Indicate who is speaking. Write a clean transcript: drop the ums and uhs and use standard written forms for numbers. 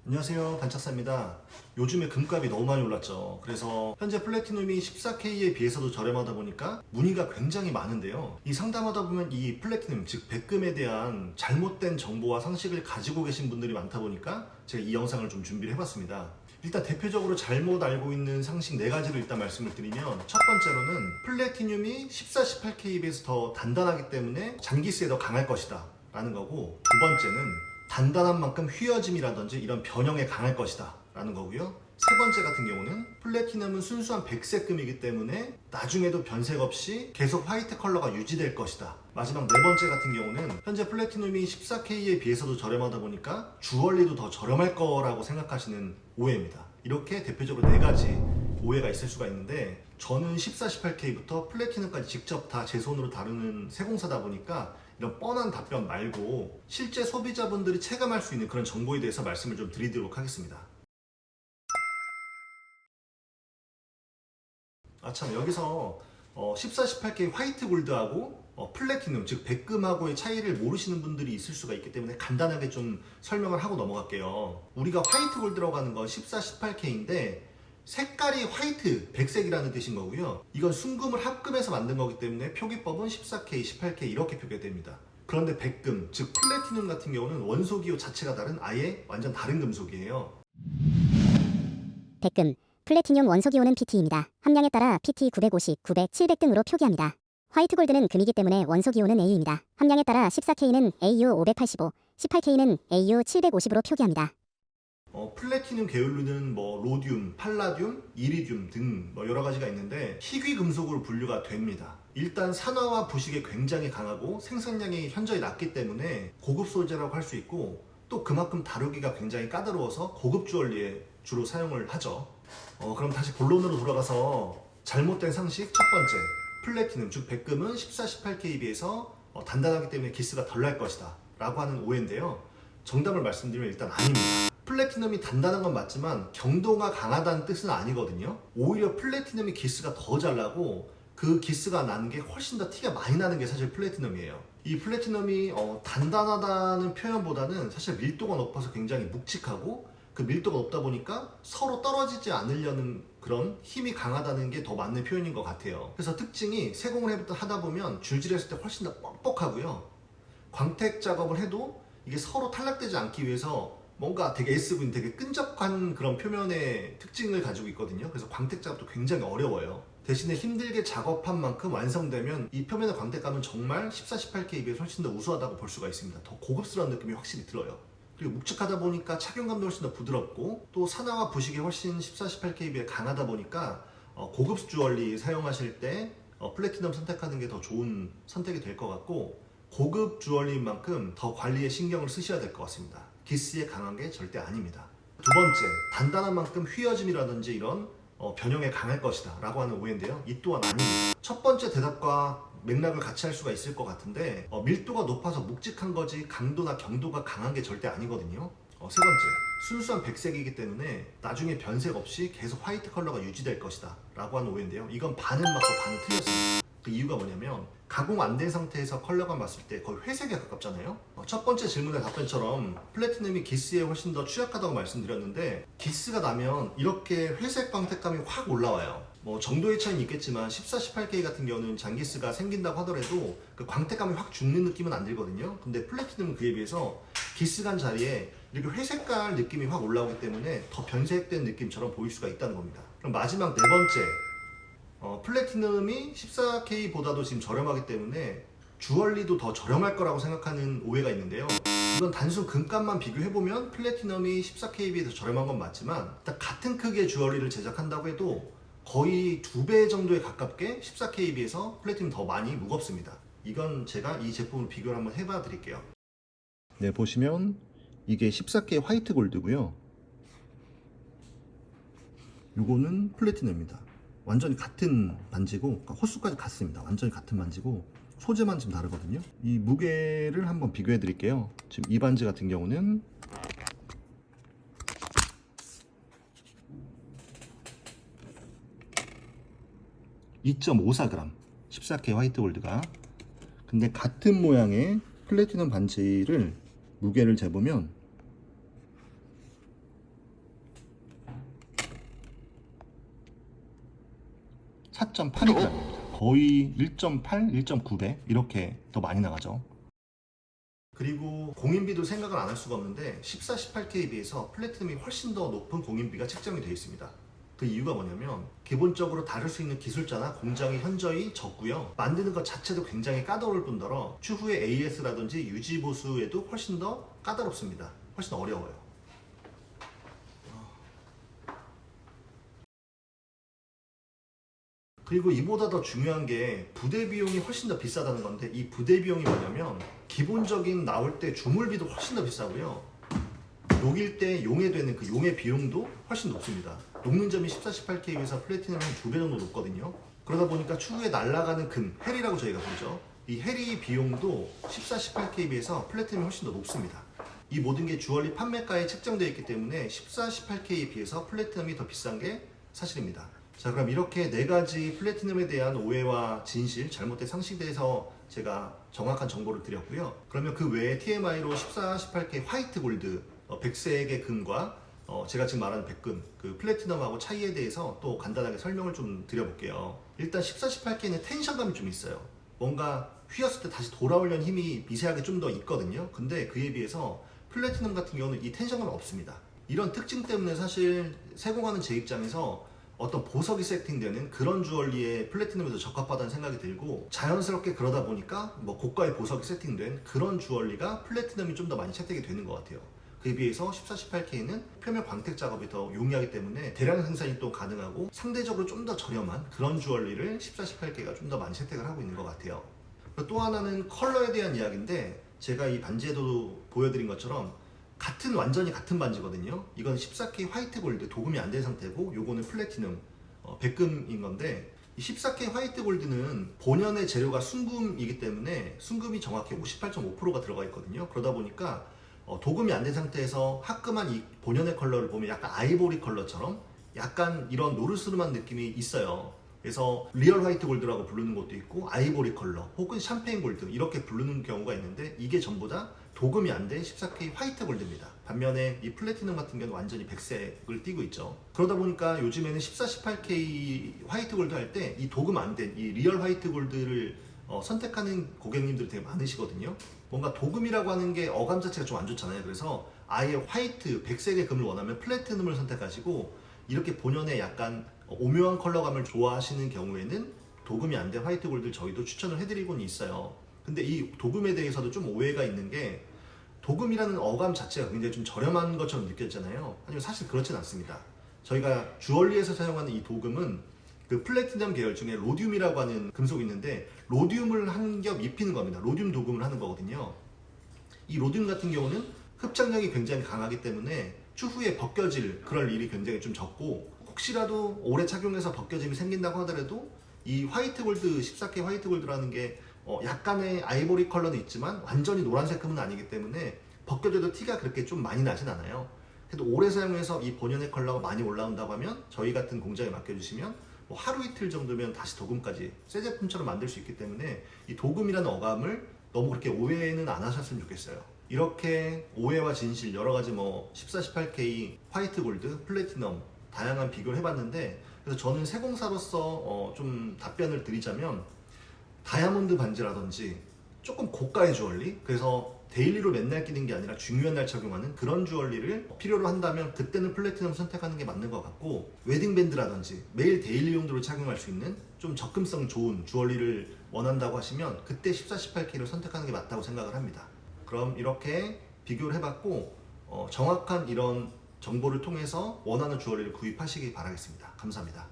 Speaker 1: 안녕하세요, 반짝사입니다. 요즘에 금값이 너무 많이 올랐죠. 그래서 현재 플래티넘이 14K에 비해서도 저렴하다 보니까 문의가 굉장히 많은데요. 이 상담하다 보면 이 플래티넘, 즉 백금에 대한 잘못된 정보와 상식을 가지고 계신 분들이 많다 보니까 제가 이 영상을 좀 준비를 해봤습니다. 일단 대표적으로 잘못 알고 있는 상식 4가지를 일단 말씀을 드리면, 첫 번째로는 플래티늄이 14, 18K에 비해서 더 단단하기 때문에 장기스에 더 강할 것이다 라는 거고, 두 번째는 단단한 만큼 휘어짐이라든지 이런 변형에 강할 것이다 라는 거고요. 세 번째 같은 경우는 플래티넘은 순수한 백색금이기 때문에 나중에도 변색 없이 계속 화이트 컬러가 유지될 것이다. 마지막 네 번째 같은 경우는 현재 플래티넘이 14K에 비해서도 저렴하다 보니까 주얼리도 더 저렴할 거라고 생각하시는 오해입니다. 이렇게 대표적으로 4가지 오해가 있을 수가 있는데, 저는 14, 18K부터 플래티넘까지 직접 다 제 손으로 다루는 세공사다 보니까 이런 뻔한 답변 말고 실제 소비자분들이 체감할 수 있는 그런 정보에 대해서 말씀을 좀 드리도록 하겠습니다. 참, 여기서 14, 18K 화이트 골드하고 플래티넘, 즉 백금하고의 차이를 모르시는 분들이 있을 수가 있기 때문에 간단하게 좀 설명을 하고 넘어갈게요. 우리가 화이트 골드라고 하는 건 14, 18K인데 색깔이 화이트, 백색이라는 뜻인 거고요. 이건 순금을 합금해서 만든 거기 때문에 표기법은 14K, 18K 이렇게 표기가 됩니다. 그런데 백금, 즉 플래티넘 같은 경우는 원소기호 자체가 다른 아예 완전 다른 금속이에요.
Speaker 2: 백금, 플래티늄 원소기호는 PT입니다. 함량에 따라 PT 950, 900, 700 등으로 표기합니다. 화이트 골드는 금이기 때문에 원소기호는 A입니다. 함량에 따라 14K는 AU 585, 18K는 AU 750으로 표기합니다.
Speaker 1: 플래티늄 계열로는 로듐, 팔라듐, 이리듐 등 여러 가지가 있는데 희귀 금속으로 분류가 됩니다. 일단 산화와 부식에 굉장히 강하고 생산량이 현저히 낮기 때문에 고급 소재라고 할 수 있고, 또 그만큼 다루기가 굉장히 까다로워서 고급 주얼리에 주로 사용을 하죠. 그럼 다시 본론으로 돌아가서 잘못된 상식 첫 번째, 플래티넘 즉 백금은 14, 18K에 비해서 단단하기 때문에 기스가 덜 날 것이다 라고 하는 오해인데요. 정답을 말씀드리면 일단 아닙니다. 플래티넘이 단단한 건 맞지만 경도가 강하다는 뜻은 아니거든요. 오히려 플래티넘이 기스가 더 잘 나고 그 기스가 나는 게 훨씬 더 티가 많이 나는 게 사실 플래티넘이에요. 이 플래티넘이 단단하다는 표현보다는 사실 밀도가 높아서 굉장히 묵직하고, 그 밀도가 높다 보니까 서로 떨어지지 않으려는 그런 힘이 강하다는 게 더 맞는 표현인 것 같아요. 그래서 특징이 세공을 하다 보면 줄질했을 때 훨씬 더 뻑뻑하고요. 광택 작업을 해도 이게 서로 탈락되지 않기 위해서 뭔가 되게 S군, 되게 끈적한 그런 표면의 특징을 가지고 있거든요. 그래서 광택 작업도 굉장히 어려워요. 대신에 힘들게 작업한 만큼 완성되면 이 표면의 광택감은 정말 14, 18K에 비해 훨씬 더 우수하다고 볼 수가 있습니다. 더 고급스러운 느낌이 확실히 들어요. 그리고 묵직하다 보니까 착용감도 훨씬 더 부드럽고, 또 산화와 부식이 훨씬 14, 18K에 비해 강하다 보니까 고급 주얼리 사용하실 때 플래티넘 선택하는 게 더 좋은 선택이 될 것 같고, 고급 주얼리인 만큼 더 관리에 신경을 쓰셔야 될 것 같습니다. 기스에 강한 게 절대 아닙니다. 두 번째, 단단한 만큼 휘어짐이라든지 이런 변형에 강할 것이다 라고 하는 오해인데요. 이 또한 아닙니다. 첫 번째 대답과 맥락을 같이 할 수가 있을 것 같은데, 밀도가 높아서 묵직한 거지 강도나 경도가 강한 게 절대 아니거든요. 세 번째, 순수한 백색이기 때문에 나중에 변색 없이 계속 화이트 컬러가 유지될 것이다 라고 하는 오해인데요. 이건 반은 맞고 반은 틀렸습니다. 그 이유가 뭐냐면, 가공 안 된 상태에서 컬러감 봤을 때 거의 회색에 가깝잖아요. 첫 번째 질문의 답변처럼 플래티넘이 기스에 훨씬 더 취약하다고 말씀드렸는데, 기스가 나면 이렇게 회색 광택감이 확 올라와요. 정도의 차이는 있겠지만 14, 18K 같은 경우는 장기스가 생긴다고 하더라도 그 광택감이 확 죽는 느낌은 안 들거든요. 근데 플래티넘은 그에 비해서 기스간 자리에 이렇게 회색깔 느낌이 확 올라오기 때문에 더 변색된 느낌처럼 보일 수가 있다는 겁니다. 그럼 마지막 네 번째, 플래티넘이 14K보다도 지금 저렴하기 때문에 주얼리도 더 저렴할 거라고 생각하는 오해가 있는데요. 이건 단순 금값만 비교해보면 플래티넘이 14K에 비해서 저렴한 건 맞지만, 일단 같은 크기의 주얼리를 제작한다고 해도 거의 2배 정도에 가깝게 14K에 비해서 플래티넘이 더 많이 무겁습니다. 이건 제가 이 제품을 비교를 한번 해봐 드릴게요. 네, 보시면 이게 14K 화이트 골드고요. 요거는 플래티넘입니다. 완전히 같은 반지고, 그러니까 호수까지 같습니다. 완전히 같은 반지고 소재만 좀 다르거든요. 이 무게를 한번 비교해 드릴게요. 지금 이 반지 같은 경우는 2.54g, 14K 화이트 골드가. 근데 같은 모양의 플래티넘 반지를 무게를 재보면 4.8g입니다. 거의 1.8, 1.9배 이렇게 더 많이 나가죠. 그리고 공인비도 생각을 안 할 수가 없는데 14, 18K에 비해서 플래티넘이 훨씬 더 높은 공인비가 책정이 되어 있습니다. 그 이유가 뭐냐면 기본적으로 다룰 수 있는 기술자나 공장이 현저히 적고요. 만드는 것 자체도 굉장히 까다로울 뿐더러 추후에 AS라든지 유지 보수에도 훨씬 더 까다롭습니다. 훨씬 어려워요. 그리고 이보다 더 중요한 게 부대 비용이 훨씬 더 비싸다는 건데, 이 부대 비용이 뭐냐면 기본적인 나올 때 주물비도 훨씬 더 비싸고요. 녹일 때 용해되는 그 용해 비용도 훨씬 높습니다. 녹는 점이 14, 18K에 비해서 플래티넘이 한 2배 정도 높거든요. 그러다 보니까 추후에 날아가는 금, 해리라고 저희가 부르죠. 이 해리 비용도 14, 18K에 비해서 플래티넘이 훨씬 더 높습니다. 이 모든 게 주얼리 판매가에 책정되어 있기 때문에 14, 18K에 비해서 플래티넘이 더 비싼 게 사실입니다. 자, 그럼 이렇게 네 가지 플래티넘에 대한 오해와 진실, 잘못된 상식에 대해서 제가 정확한 정보를 드렸고요. 그러면 그 외에 TMI로 14, 18K 화이트 골드, 백색의 금과 제가 지금 말하는 백금, 그 플래티넘하고 차이에 대해서 또 간단하게 설명을 좀 드려볼게요. 일단 14, 18K는 텐션감이 좀 있어요. 뭔가 휘었을 때 다시 돌아오려는 힘이 미세하게 좀 더 있거든요. 근데 그에 비해서 플래티넘 같은 경우는 이 텐션감이 없습니다. 이런 특징 때문에 사실 세공하는 제 입장에서 어떤 보석이 세팅되는 그런 주얼리에 플래티넘이 더 적합하다는 생각이 들고, 자연스럽게 그러다 보니까 뭐 고가의 보석이 세팅된 그런 주얼리가 플래티넘이 좀 더 많이 채택이 되는 것 같아요. 그에 비해서 14, 18K는 표면 광택 작업이 더 용이하기 때문에 대량 생산이 또 가능하고 상대적으로 좀 더 저렴한 그런 주얼리를 14, 18K가 좀 더 많이 채택을 하고 있는 것 같아요. 또 하나는 컬러에 대한 이야기인데, 제가 이 반지에도 보여드린 것처럼 완전히 같은 반지거든요. 이건 14K 화이트 골드 도금이 안 된 상태고, 요거는 플래티넘 백금인 건데, 이 14K 화이트 골드는 본연의 재료가 순금이기 때문에 순금이 정확히 58.5%가 들어가 있거든요. 그러다 보니까 도금이 안 된 상태에서 화금한 이 본연의 컬러를 보면 약간 아이보리 컬러처럼 약간 이런 노르스름한 느낌이 있어요. 그래서 리얼 화이트 골드라고 부르는 것도 있고, 아이보리 컬러 혹은 샴페인 골드 이렇게 부르는 경우가 있는데, 이게 전부 다 도금이 안 된 14K 화이트 골드입니다. 반면에 이 플래티넘 같은 경우는 완전히 백색을 띠고 있죠. 그러다 보니까 요즘에는 14, 18K 화이트 골드 할 때 이 도금 안 된 이 리얼 화이트 골드를 선택하는 고객님들이 되게 많으시거든요. 뭔가 도금이라고 하는 게 어감 자체가 좀 안 좋잖아요. 그래서 아예 화이트, 백색의 금을 원하면 플래티넘을 선택하시고, 이렇게 본연의 약간 오묘한 컬러감을 좋아하시는 경우에는 도금이 안 된 화이트 골드를 저희도 추천을 해드리고는 있어요. 근데 이 도금에 대해서도 좀 오해가 있는 게, 도금이라는 어감 자체가 굉장히 좀 저렴한 것처럼 느껴지잖아요. 하지만 사실 그렇진 않습니다. 저희가 주얼리에서 사용하는 이 도금은 그 플래티넘 계열 중에 로듐이라고 하는 금속이 있는데, 로듐을 한 겹 입히는 겁니다. 로듐 도금을 하는 거거든요. 이 로듐 같은 경우는 흡착력이 굉장히 강하기 때문에 추후에 벗겨질 그럴 일이 굉장히 좀 적고, 혹시라도 오래 착용해서 벗겨짐이 생긴다고 하더라도 이 화이트 골드, 14K 화이트 골드라는 게 약간의 아이보리 컬러는 있지만 완전히 노란색 금은 아니기 때문에 벗겨져도 티가 그렇게 좀 많이 나진 않아요. 그래도 오래 사용해서 이 본연의 컬러가 많이 올라온다고 하면 저희 같은 공장에 맡겨주시면 뭐 하루 이틀 정도면 다시 도금까지 새 제품처럼 만들 수 있기 때문에, 이 도금이라는 어감을 너무 그렇게 오해는 안 하셨으면 좋겠어요. 이렇게 오해와 진실 여러 가지 14, 18K 화이트 골드, 플래티넘 다양한 비교를 해봤는데, 그래서 저는 세공사로서 좀 답변을 드리자면, 다이아몬드 반지라든지 조금 고가의 주얼리, 그래서 데일리로 맨날 끼는 게 아니라 중요한 날 착용하는 그런 주얼리를 필요로 한다면 그때는 플래티넘 선택하는 게 맞는 것 같고, 웨딩밴드라든지 매일 데일리 용도로 착용할 수 있는 좀 접근성 좋은 주얼리를 원한다고 하시면 그때 14, 18K를 선택하는 게 맞다고 생각을 합니다. 그럼 이렇게 비교를 해봤고, 정확한 이런 정보를 통해서 원하는 주얼리를 구입하시기 바라겠습니다. 감사합니다.